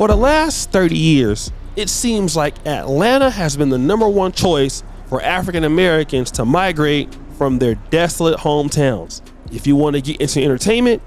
For the last 30 years, it seems like Atlanta has been the #1 choice for African Americans to migrate from their desolate hometowns. If you want to get into entertainment,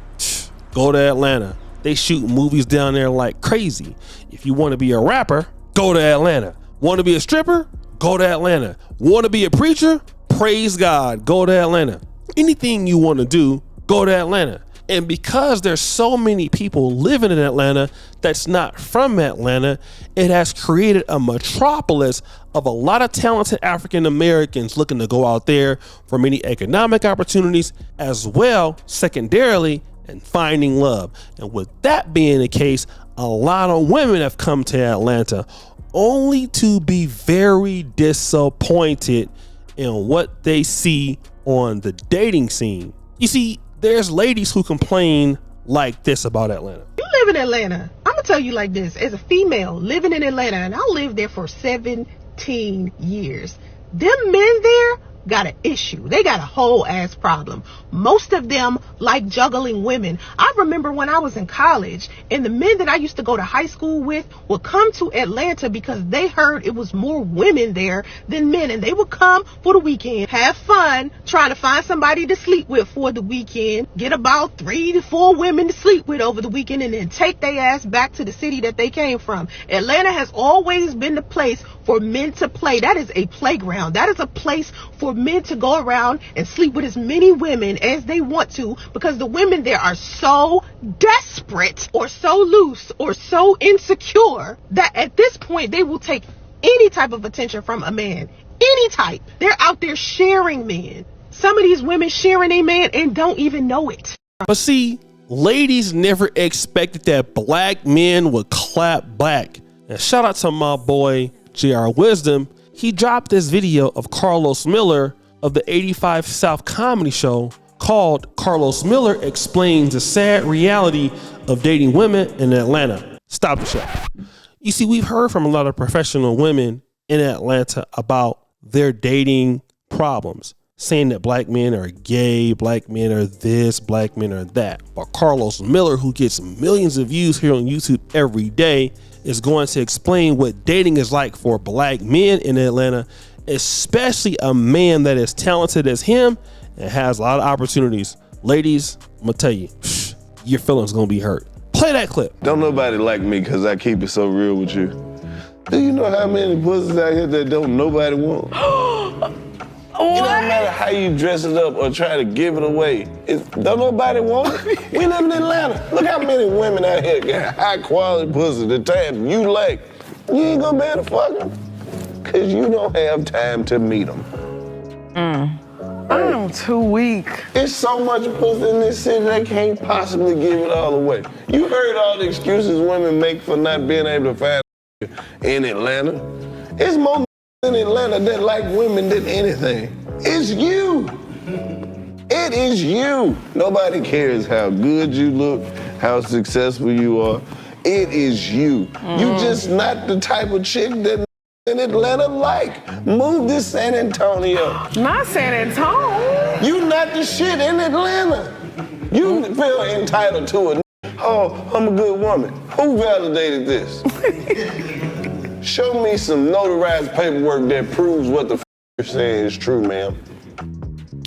go to Atlanta. They shoot movies down there like crazy. If you want to be a rapper, go to Atlanta. Want to be a stripper? Go to Atlanta. Want to be a preacher? Praise God, go to Atlanta. Anything you want to do, go to Atlanta. And because there's so many people living in Atlanta that's not from Atlanta, it has created a metropolis of a lot of talented African Americans looking to go out there for many economic opportunities, as well, secondarily, and finding love. And with that being the case, a lot of women have come to Atlanta only to be very disappointed in what they see on the dating scene. You see, there's ladies who complain like this about Atlanta. You live in Atlanta. I'm gonna tell you like this, as a female living in Atlanta, and I lived there for 17 years. Them men there got an issue. They got a whole ass problem. Most of them like juggling women. I remember when I was in college, and the men that I used to go to high school with would come to Atlanta because they heard it was more women there than men, and they would come for the weekend, have fun, trying to find somebody to sleep with for the weekend, get about 3 to 4 women to sleep with over the weekend, and then take their ass back to the city that they came from. Atlanta has always been the place for men to play. That is a playground. That is a place for men to go around and sleep with as many women as they want to, because the women there are so desperate or so loose or so insecure that at this point they will take any type of attention from a man. Any type. They're out there sharing men. Some of these women sharing a man and don't even know it. But see, ladies never expected that black men would clap back. And shout out to my boy JR Wisdom. He dropped this video of Karlous Miller of the 85 South comedy show called Karlous Miller Explains the Sad Reality of Dating Women in Atlanta. Stop the show. You see, we've heard from a lot of professional women in Atlanta about their dating problems, saying that black men are gay, black men are this, black men are that. But Karlous Miller, who gets millions of views here on YouTube every day, is going to explain what dating is like for black men in Atlanta, especially a man that is talented as him and has a lot of opportunities. Ladies, I'm gonna tell you, your feelings gonna be hurt. Play that clip. Don't nobody like me because I keep it so real with you. Do you know how many pussies out here that don't nobody want? It don't matter how you dress it up or try to give it away. Don't nobody want it. We live in Atlanta. Look how many women out here got high quality pussy, the type you like. You ain't gonna be able to fuck them because you don't have time to meet them. I'm too weak. There's so much pussy in this city they can't possibly give it all away. You heard all the excuses women make for not being able to find in Atlanta. It's more in Atlanta that like women than anything. It's you. It is you. Nobody cares how good you look, how successful you are. It is you. You just not the type of chick that in Atlanta like. Move to San Antonio. Not San Antonio. You not the shit in Atlanta. You feel entitled to it. Oh, I'm a good woman. Who validated this? Show me some notarized paperwork that proves what the you're saying is true, ma'am.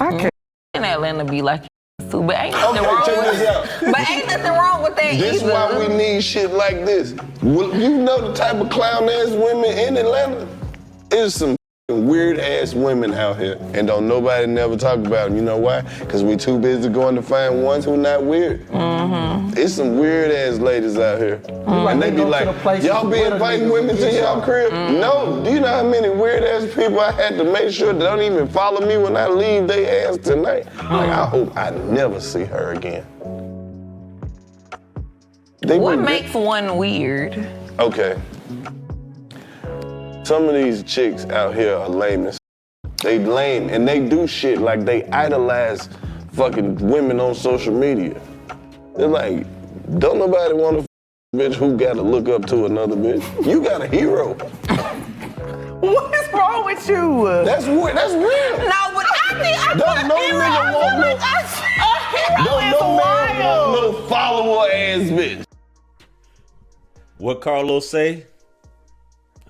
I can't. In Atlanta be like too, but ain't nothing wrong check with this out. But ain't nothing wrong with that This either. why we need shit like this. Well, you know the type of clown-ass women in Atlanta? There's some weird ass women out here, and don't nobody never talk about them. You know why? Because we too busy going to find ones who not weird. It's some weird ass ladies out here. And they be like, y'all be inviting women to y'all crib? No. Do you know how many weird ass people I had to make sure they don't even follow me when I leave their ass tonight? Like, I hope I never see her again. What makes one weird? Okay. Some of these chicks out here are lame as they lame, and they do shit like they idolize fucking women on social media. They're like, don't nobody want a bitch who gotta look up to another bitch. You got a hero. What is wrong with you? That's real. That's real. No, but I Don't no nigga want no. Don't no man want no follower ass bitch. What Karlous say?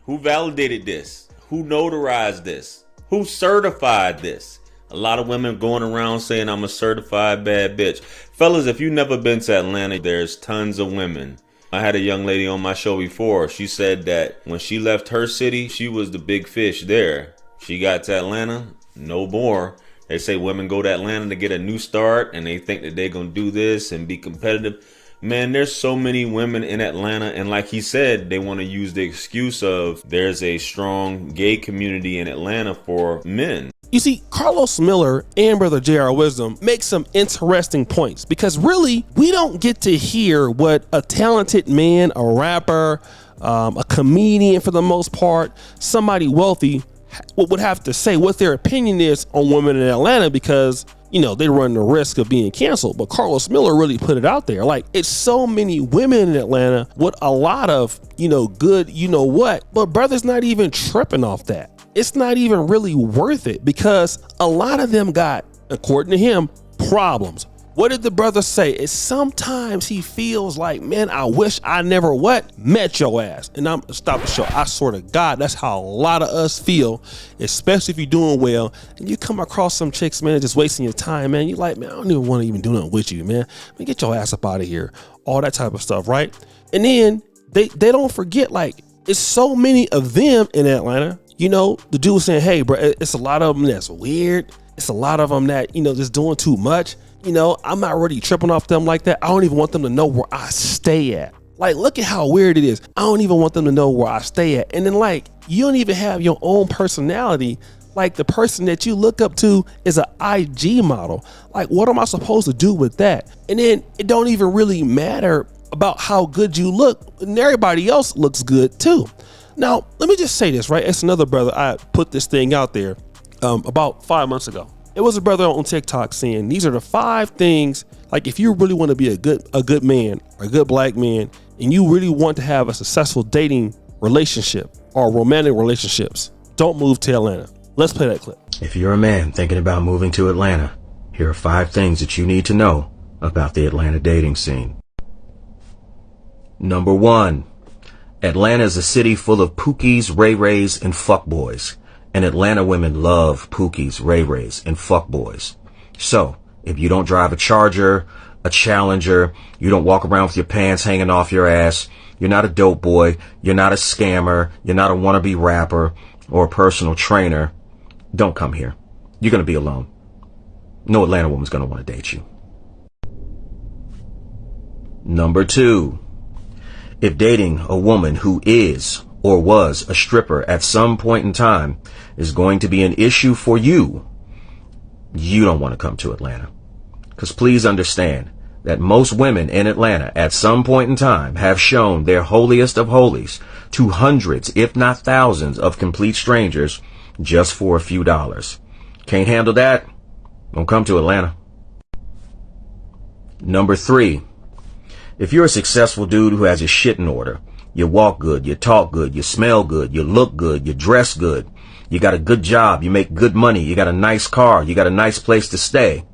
Who validated this? Who notarized this? Who certified this? A lot of women going around saying I'm a certified bad bitch. Fellas, if you've never been to Atlanta, there's tons of women. I had a young lady on my show before. She said that when she left her city, she was the big fish there. She got to Atlanta, no more. They say women go to Atlanta to get a new start and they think that they're going to do this and be competitive. Man, there's so many women in Atlanta, and like he said, they want to use the excuse of there's a strong gay community in Atlanta for men. You see, Karlous Miller and Brother J.R. Wisdom make some interesting points because really, we don't get to hear what a talented man, a rapper, a comedian for the most part, somebody wealthy would have to say what their opinion is on women in Atlanta because, you know, they run the risk of being canceled. But Karlous Miller really put it out there. Like, it's so many women in Atlanta with a lot of, you know, good, you know what, but brother's not even tripping off that. It's not even really worth it because a lot of them got, according to him, problems. What did the brother say? It's sometimes he feels like, man, I wish I never met your ass. And I'm stop the show. I swear to God, that's how a lot of us feel, especially if you're doing well and you come across some chicks, man, just wasting your time, man. You're like, man, I don't even want to even do nothing with you, man. Get your ass up out of here. All that type of stuff, right? And then they don't forget, like, it's so many of them in Atlanta. You know, the dude was saying, hey, bro, it's a lot of them that's weird. It's a lot of them that, you know, just doing too much. You know, I'm not really tripping off them like that. I don't even want them to know where I stay at. Like, look at how weird it is. I don't even want them to know where I stay at. And then, like, you don't even have your own personality. Like, the person that you look up to is an IG model. Like, what am I supposed to do with that? And then it don't even really matter about how good you look. And everybody else looks good too. Now, let me just say this, right? It's another brother. I put this thing out there about 5 months ago. It was a brother on TikTok saying these are the 5 things, like if you really want to be a good man or a good black man and you really want to have a successful dating relationship or romantic relationships, don't move to Atlanta. Let's play that clip. If you're a man thinking about moving to Atlanta, here are 5 things that you need to know about the Atlanta dating scene. Number 1, Atlanta is a city full of pookies, ray-rays, and fuckboys. And Atlanta women love pookies, ray-rays, and fuckboys. So, if you don't drive a Charger, a Challenger, you don't walk around with your pants hanging off your ass, you're not a dope boy, you're not a scammer, you're not a wannabe rapper or a personal trainer, don't come here. You're going to be alone. No Atlanta woman's going to want to date you. Number 2, if dating a woman who is or was a stripper at some point in time is going to be an issue for you, you don't want to come to Atlanta. Because please understand that most women in Atlanta at some point in time have shown their holiest of holies to hundreds, if not thousands, of complete strangers just for a few dollars. Can't handle that? Don't come to Atlanta. Number 3, if you're a successful dude who has his shit in order, you walk good, you talk good, you smell good, you look good, you dress good, you got a good job, you make good money, you got a nice car, you got a nice place to stay,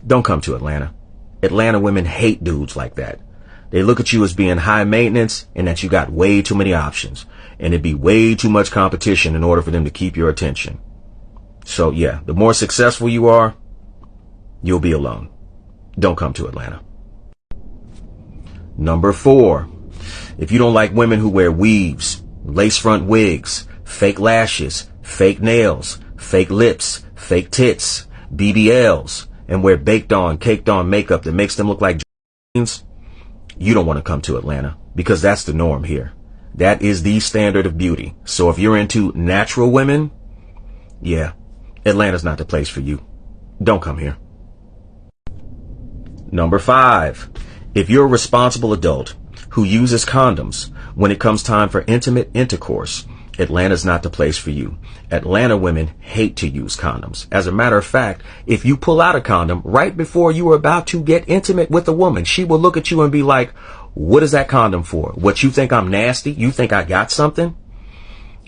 don't come to Atlanta. Atlanta women hate dudes like that. They look at you as being high maintenance and that you got way too many options. And it'd be way too much competition in order for them to keep your attention. So yeah, the more successful you are, you'll be alone. Don't come to Atlanta. Number 4, if you don't like women who wear weaves, lace front wigs, fake lashes, fake nails, fake lips, fake tits, BBLs, and wear baked on, caked on makeup that makes them look like jeans, you don't want to come to Atlanta because that's the norm here. That is the standard of beauty. So if you're into natural women, yeah, Atlanta's not the place for you. Don't come here. Number 5, if you're a responsible adult who uses condoms when it comes time for intimate intercourse, Atlanta's not the place for you. Atlanta women hate to use condoms. As a matter of fact, if you pull out a condom right before you are about to get intimate with a woman, she will look at you and be like, what is that condom for? What, you think I'm nasty? You think I got something?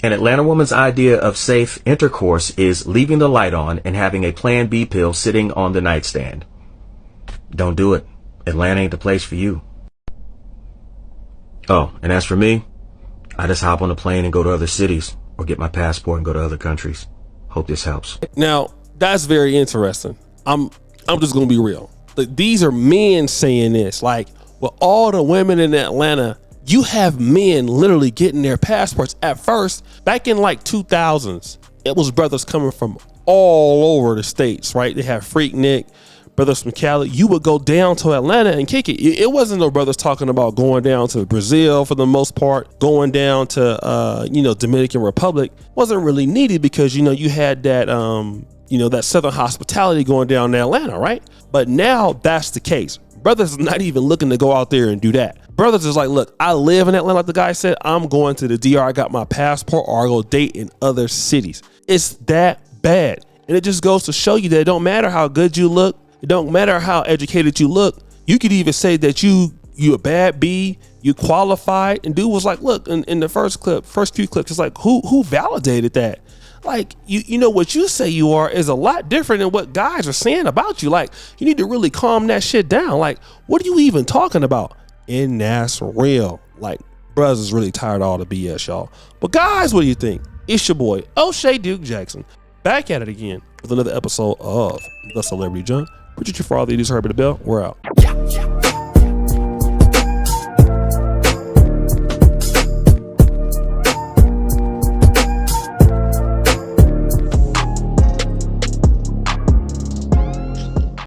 An Atlanta woman's idea of safe intercourse is leaving the light on and having a Plan B pill sitting on the nightstand. Don't do it. Atlanta ain't the place for you. Oh, and as for me, I just hop on a plane and go to other cities or get my passport and go to other countries. Hope this helps. Now, that's very interesting. I'm just gonna be real. Like, these are men saying this. Like, with all the women in Atlanta, you have men literally getting their passports. At first, back in like 2000s, it was brothers coming from all over the states, right? They have Freaknik, brothers from Cali. You would go down to Atlanta and kick it. It wasn't no brothers talking about going down to Brazil for the most part, going down to Dominican Republic. Wasn't really needed because you had that that Southern hospitality going down to Atlanta, right? But now that's the case. Brothers is not even looking to go out there and do that. Brothers is like, look, I live in Atlanta, like the guy said. I'm going to the DR. I got my passport, or I go date in other cities. It's that bad. And it just goes to show you that it don't matter how good you look. It don't matter how educated you look. You could even say that you a bad B, you qualified. And dude was like, look, in the first few clips, it's like, who validated that? Like, you know what you say you are is a lot different than what guys are saying about you. Like, you need to really calm that shit down. Like, what are you even talking about? And that's real. Like, brothers is really tired of all the BS, y'all. But guys, what do you think? It's your boy, O'Shea Duke Jackson, back at it again with another episode of The Celebrity Junk. Appreciate you for all the idiots. Herbie the Bell. We're out.